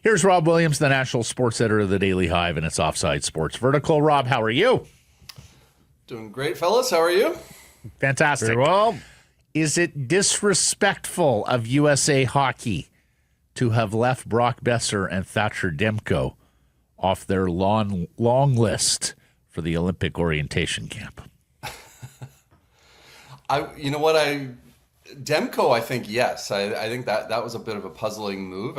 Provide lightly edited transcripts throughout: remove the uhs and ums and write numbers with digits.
Here's Rob Williams, the national sports editor of the Daily Hive, and it's Offside Sports Vertical. Rob, how are you? Doing great, fellas. How are you? Fantastic. Very well. Is it disrespectful of USA Hockey to have left Brock Besser and Thatcher Demko off their long list for the Olympic orientation camp? Demko, I think, yes. I think that was a bit of a puzzling move.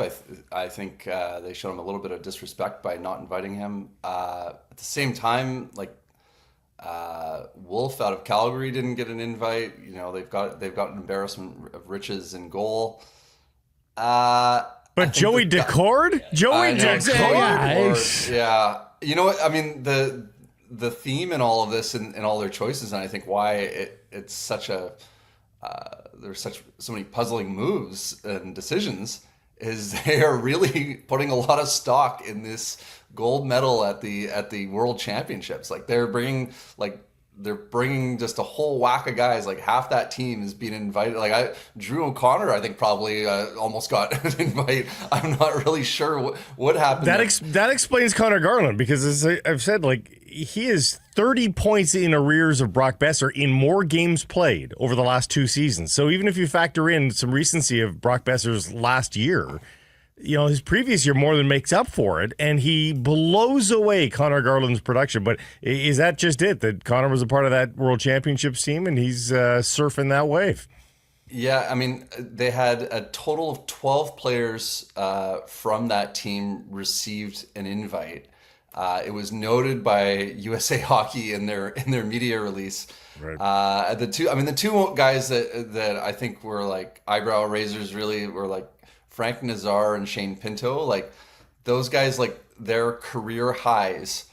I think they showed him a little bit of disrespect by not inviting him. At the same time, Wolf out of Calgary didn't get an invite. You know, they've got an embarrassment of riches in goal. But Joey Decord? Joey Decord? Yeah. You know what? I mean, the theme in all of this and all their choices, and I think why it's such a there's so many puzzling moves and decisions, is they are really putting a lot of stock in this gold medal at the World Championships. Like they're bringing just a whole whack of guys. Like half that team is being invited. Drew O'Connor, I think probably almost got an invite. I'm not really sure what happened. That explains Connor Garland, because as I've said, he is 30 points in arrears of Brock Besser in more games played over the last 2 seasons. So even if you factor in some recency of Brock Besser's last year, you know, his previous year more than makes up for it, and he blows away Connor Garland's production. But is that just it, that Connor was a part of that World Championships team and he's surfing that wave? Yeah, I mean, they had a total of 12 players from that team received an invite. It was noted by USA Hockey in their media release. Right. The two guys that I think were like eyebrow raisers really were like Frank Nazar and Shane Pinto. Like those guys, like their career highs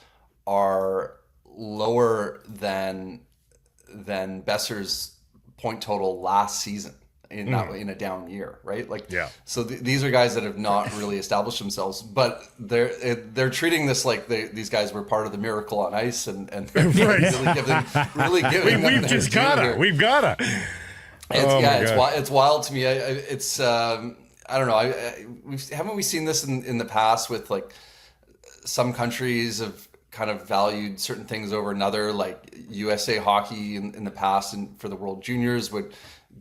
are lower than Besser's point total last season in a down year, right? So these are guys that have not really established themselves, but they're treating this like these guys were part of the Miracle on Ice, and really giving them We've gotta. It's wild to me. I don't know. Haven't we seen this in the past with like some countries have kind of valued certain things over another, like USA Hockey in the past and for the World Juniors would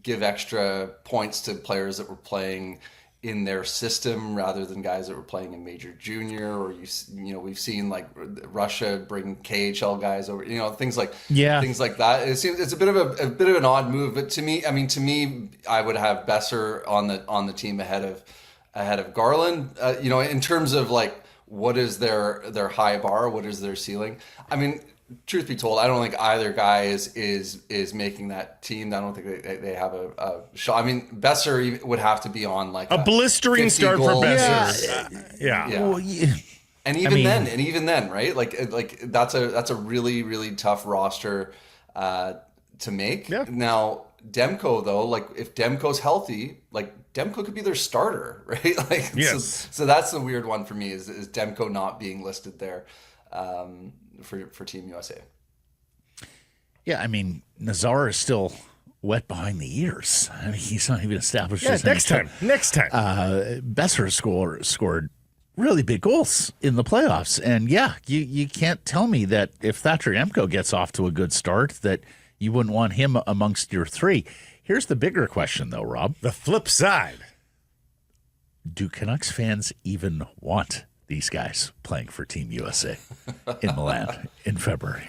give extra points to players that were playing in their system rather than guys that were playing in major junior, or we've seen like Russia bring KHL guys over, things like that. It seems it's a bit of an odd move, but to me, I would have Besser on the team ahead of Garland. In terms of like what is their high bar, what is their ceiling? I mean, truth be told, I don't think either guy is making that team. I don't think they have a shot. I mean, Besser would have to be on like a blistering start for Besser. Yeah. Well, yeah. And even then, right? Like that's a really, really tough roster to make. Yeah. Now Demko though, like if Demko's healthy, like Demko could be their starter, right? Like yes. So that's the weird one for me is Demko not being listed there. For Team USA. Yeah, I mean, Nazar is still wet behind the ears. I mean, he's not even established. Yeah, next time. Besser scored really big goals in the playoffs. And yeah, you can't tell me that if Thatcher Demko gets off to a good start that you wouldn't want him amongst your three. Here's the bigger question, though, Rob. The flip side. Do Canucks fans even want these guys playing for Team USA in Milan in February?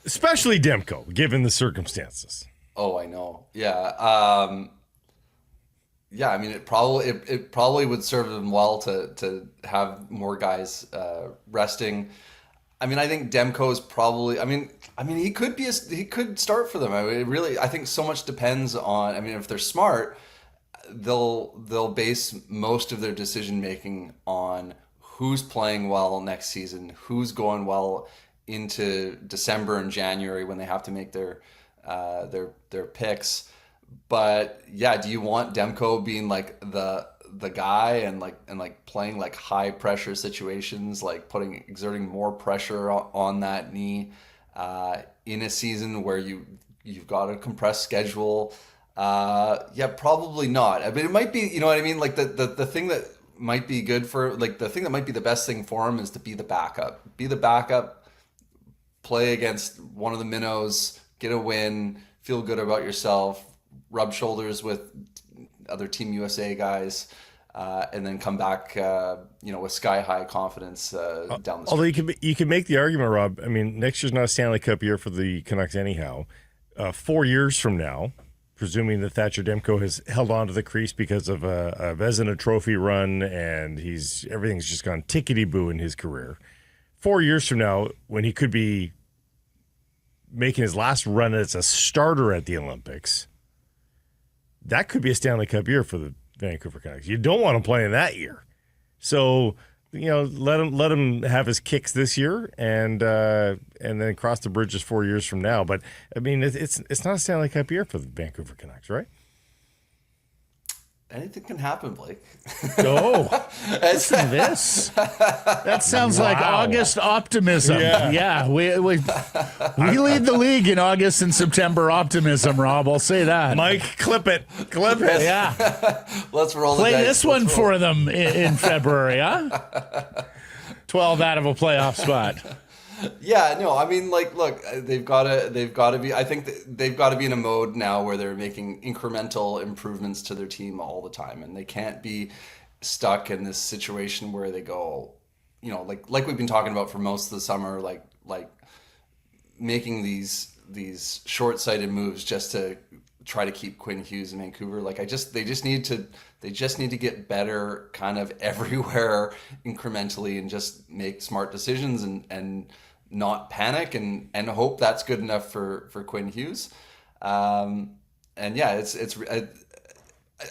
Especially Demko, given the circumstances. Oh, I know. Yeah. Yeah, I mean, it probably would serve them well to have more guys resting. I mean, I think Demko's probably. I mean, he could start for them. I think so much depends on. I mean, if they're smart, they'll base most of their decision making on who's playing well next season, who's going well into December and January when they have to make their picks. But yeah, do you want Demko being like the guy and playing like high pressure situations, like exerting more pressure on that knee in a season where you've got a compressed schedule? Yeah, probably not. I mean, it might be, you know what I mean? Like the thing that might be good for, like, the thing that might be the best thing for him is to be the backup. Be the backup, play against one of the minnows, get a win, feel good about yourself, rub shoulders with other Team USA guys, and then come back, with sky high confidence down the Although stretch. you can make the argument, Rob. I mean, next year's not a Stanley Cup year for the Canucks anyhow. 4 years from now, presuming that Thatcher Demko has held on to the crease because of a Vezina Trophy run and everything's just gone tickety-boo in his career. 4 years from now, when he could be making his last run as a starter at the Olympics, that could be a Stanley Cup year for the Vancouver Canucks. You don't want him playing that year. So, let him have his kicks this year and then cross the bridges 4 years from now. But I mean, it's not a Stanley Cup year for the Vancouver Canucks, right? Anything can happen, Blake. Oh, listen to this. That sounds like August optimism. Yeah, we lead the league in August and September optimism, Rob. I'll say that. Mike, clip it. Yeah. Let's roll the Play dice. this one for them in February, huh? 12 out of a playoff spot. Yeah, no, I mean, like, look, they've got to be. I think they've got to be in a mode now where they're making incremental improvements to their team all the time, and they can't be stuck in this situation where they go, like we've been talking about for most of the summer, like making these short-sighted moves just to try to keep Quinn Hughes in Vancouver. Like, they just need to get better kind of everywhere incrementally and just make smart decisions and not panic and hope that's good enough for Quinn Hughes. And yeah,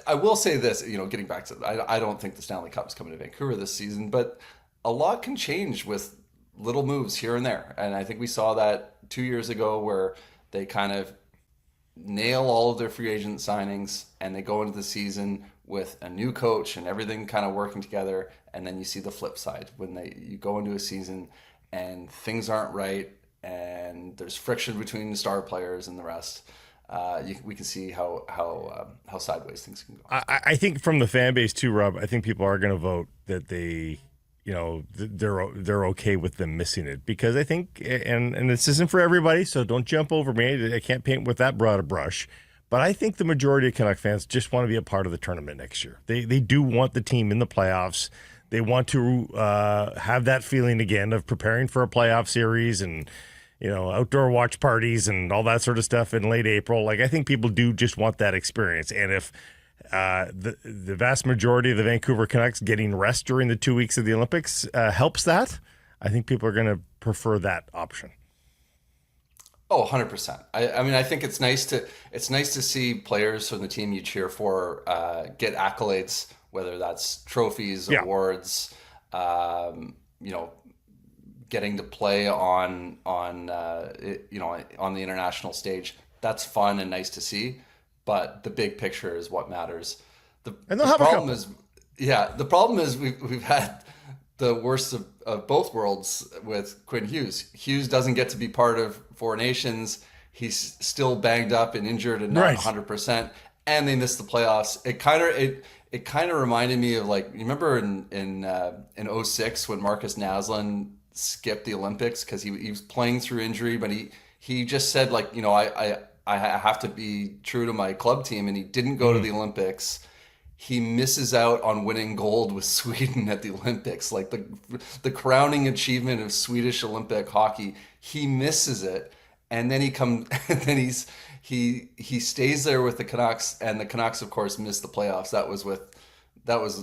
I will say this, getting back to, I don't think the Stanley Cup's coming to Vancouver this season, but a lot can change with little moves here and there. And I think we saw that 2 years ago where they kind of nail all of their free agent signings and they go into the season with a new coach and everything kind of working together. And then you see the flip side when you go into a season and things aren't right and there's friction between the star players and the rest. We can see how sideways things can go. I think from the fan base too, Rob, I think people are going to vote that they're okay with them missing it, because I think, and this isn't for everybody, so don't jump over me. I can't paint with that broad a brush, but I think the majority of Canuck fans just want to be a part of the tournament next year. They do want the team in the playoffs. They want to have that feeling again of preparing for a playoff series and outdoor watch parties and all that sort of stuff in late April. Like, I think people do just want that experience, and if the vast majority of the Vancouver Canucks getting rest during the 2 weeks of the Olympics helps that, I think people are going to prefer that option. Oh, 100%. I mean, I think it's nice to see players from the team you cheer for get accolades, whether that's trophies, awards, getting to play on the international stage. That's fun and nice to see. But the big picture is what matters. The problem is we've had the worst of both worlds with Quinn Hughes. Hughes doesn't get to be part of Four Nations. He's still banged up and injured and not 100%. And they missed the playoffs. It kind of reminded me of, like, you remember in 06 when Marcus Naslund skipped the Olympics because he was playing through injury, but he just said, like, I have to be true to my club team, and he didn't go to the Olympics. He misses out on winning gold with Sweden at the Olympics, like the crowning achievement of Swedish Olympic hockey. He misses it, and then he stays there with the Canucks, and the Canucks, of course, missed the playoffs. That was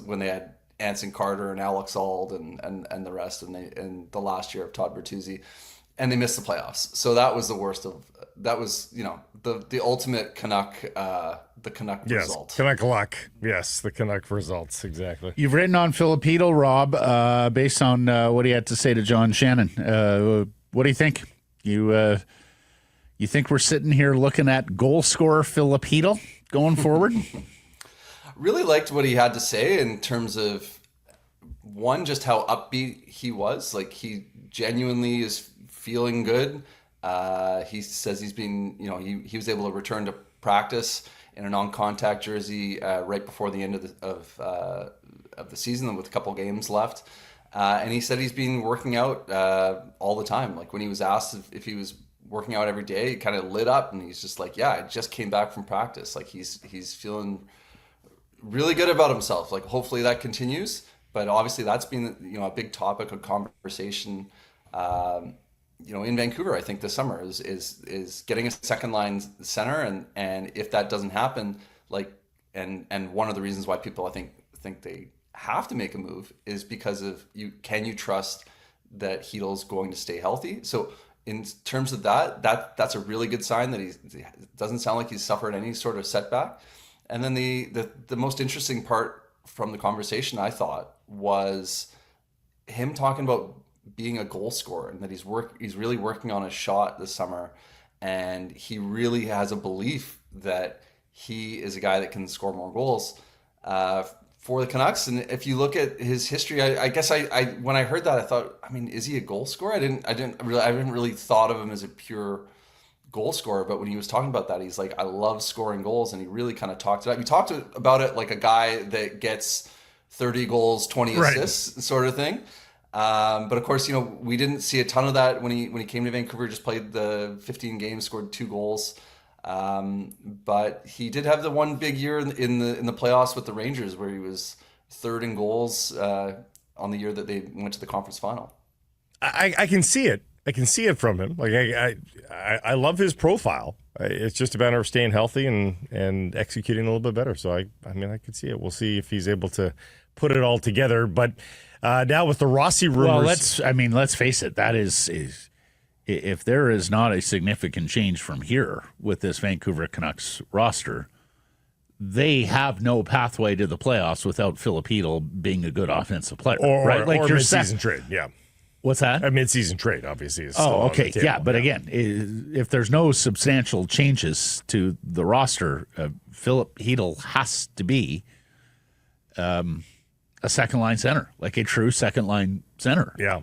when they had Anson Carter and Alex Auld and the rest, and the last year of Todd Bertuzzi. And they missed the playoffs. So that was the worst of. That was the ultimate Canuck, the Canuck result. Canuck luck. Yes, the Canuck results, exactly. You've written on Filip Hronek, Rob, based on what he had to say to John Shannon. What do you think? You think we're sitting here looking at goal scorer Filip Hronek going forward? Really liked what he had to say in terms of, one, just how upbeat he was. Like, he genuinely is feeling good. He says he's been, he was able to return to practice in a non-contact jersey right before the end of the season with a couple games left. And he said he's been working out all the time. Like when he was asked if he was working out every day, he kind of lit up and he's just like, yeah, I just came back from practice. Like he's feeling really good about himself. Like hopefully that continues. But obviously that's been, a big topic of conversation, in Vancouver, I think this summer is getting a second line center. And if that doesn't happen, and one of the reasons why people, I think they have to make a move is because of can you trust that Chytil's going to stay healthy? So in terms of that's a really good sign that it doesn't sound like he's suffered any sort of setback. And then the most interesting part from the conversation, I thought, was him talking about being a goal scorer and that he's really working on his shot this summer, and he really has a belief that he is a guy that can score more goals for the Canucks. And if you look at his history, I guess I when I heard that, I thought, is he a goal scorer? I haven't really thought of him as a pure goal scorer, but when he was talking about that, he's like, I love scoring goals, and he really kind of talked it up. He talked about it like a guy that gets 30 goals, 20 assists sort of thing. But of course, we didn't see a ton of that when he came to Vancouver. Just played the 15 games, scored 2 goals. But he did have the one big year in the playoffs with the Rangers, where he was third in goals on the year that they went to the conference final. I can see it. I can see it from him. Like I love his profile. It's just a matter of staying healthy and executing a little bit better. So I could see it. We'll see if he's able to put it all together. But now with the Rossi rumors, well, let's face it. That is if there is not a significant change from here with this Vancouver Canucks roster, they have no pathway to the playoffs without Filip Hronek being a good offensive player, right? Like your mid-season trade, yeah. What's that? A mid-season trade, obviously. Is okay, yeah. But again, if there's no substantial changes to the roster, Filip Hronek has to be a second-line center, like a true second-line center. Yeah.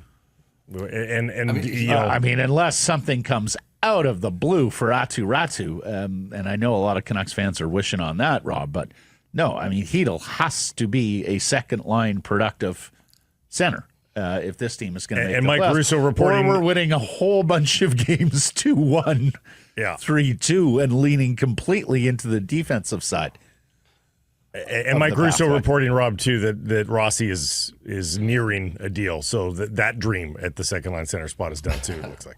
And unless something comes out of the blue for Ratu, and I know a lot of Canucks fans are wishing on that, Rob, but no, Chytil has to be a second-line productive center. If this team is going to make and the Mike playoffs. Russo reporting, or we're winning a whole bunch of games 2-1, 3-2, and leaning completely into the defensive side. And Mike Russo reporting, Rob, too, that Rossi is nearing a deal, so that dream at the second line center spot is done too. It looks like.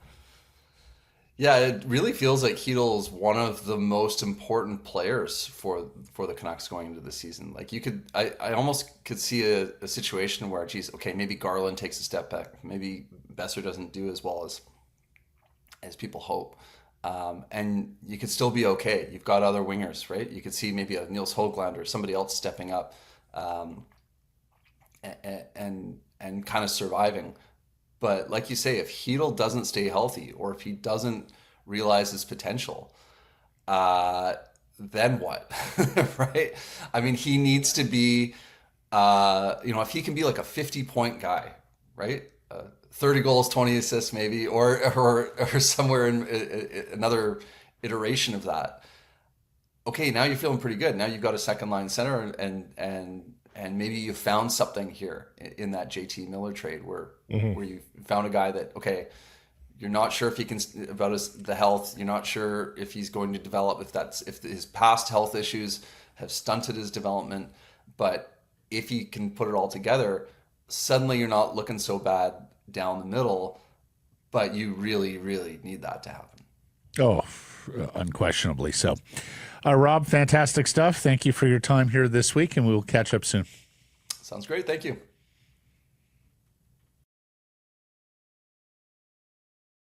Yeah, it really feels like Chytil is one of the most important players for the Canucks going into the season. Like I almost could see a situation where, maybe Garland takes a step back, maybe Besser doesn't do as well as people hope, and you could still be okay. You've got other wingers, right? You could see maybe a Nils Höglander or somebody else stepping up, and kind of surviving. But like you say, if Chytil doesn't stay healthy, or if he doesn't realize his potential, then what? Right? He needs to be, if he can be like a 50-point guy, right? 30 goals, 20 assists maybe, or somewhere in another iteration of that. Okay, now you're feeling pretty good. Now you've got a second line center, and maybe you found something here in that JT Miller trade where you found a guy that, okay, you're not sure if he can, about the health. You're not sure if he's going to develop, if his past health issues have stunted his development. But if he can put it all together, suddenly you're not looking so bad down the middle, but you really, really need that to happen. Oh, unquestionably so. Rob, fantastic stuff. Thank you for your time here this week, and we'll catch up soon. Sounds great. Thank you.